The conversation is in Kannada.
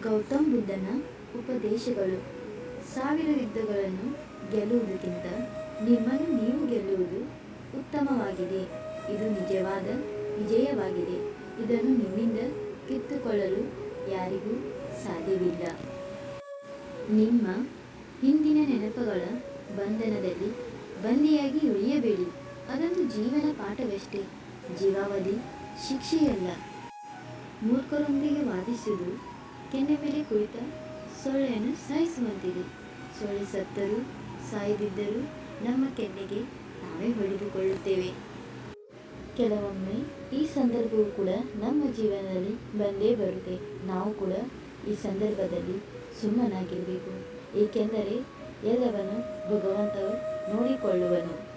ಗೌತಮ್ ಬುದ್ಧನ ಉಪದೇಶಗಳು. ಸಾವಿರ ಯುದ್ಧಗಳನ್ನು ಗೆಲ್ಲುವುದಕ್ಕಿಂತ ನಿಮ್ಮನ್ನು ನೀವು ಗೆಲ್ಲುವುದು ಉತ್ತಮವಾಗಿದೆ. ಇದು ನಿಜವಾದ ವಿಜಯವಾಗಿದೆ. ಇದನ್ನು ನಿಮ್ಮಿಂದ ಕಿತ್ತುಕೊಳ್ಳಲು ಯಾರಿಗೂ ಸಾಧ್ಯವಿಲ್ಲ. ನಿಮ್ಮ ಹಿಂದಿನ ನೆನಪುಗಳ ಬಂಧನದಲ್ಲಿ ಬಂದಿಯಾಗಿ ಉಳಿಯಬೇಡಿ. ಅದೊಂದು ಜೀವನ ಪಾಠವಷ್ಟೇ, ಜೀವಾವಧಿ ಶಿಕ್ಷೆಯಲ್ಲ. ಮೂರ್ಖರೊಂದಿಗೆ ವಾದಿಸುವುದು ಕೆನ್ನೆ ಮೇಲೆ ಕುಳಿತ ಸೊಳ್ಳೆಯನ್ನು ಸಾಯಿಸುವಂತಿದೆ. ಸೊಳ್ಳೆ ಸತ್ತರೂ ಸಾಯದಿದ್ದರೂ ನಮ್ಮ ಕೆನ್ನೆಗೆ ನಾವೇ ಹೊಡೆದುಕೊಳ್ಳುತ್ತೇವೆ. ಕೆಲವೊಮ್ಮೆ ಈ ಸಂದರ್ಭವೂ ಕೂಡ ನಮ್ಮ ಜೀವನದಲ್ಲಿ ಬಂದೇ ಬರುತ್ತೆ. ನಾವು ಕೂಡ ಈ ಸಂದರ್ಭದಲ್ಲಿ ಸುಮ್ಮನಾಗಿರಬೇಕು. ಏಕೆಂದರೆ ಎಲ್ಲವನ್ನು ಭಗವಂತ ನೋಡಿಕೊಳ್ಳುವನು.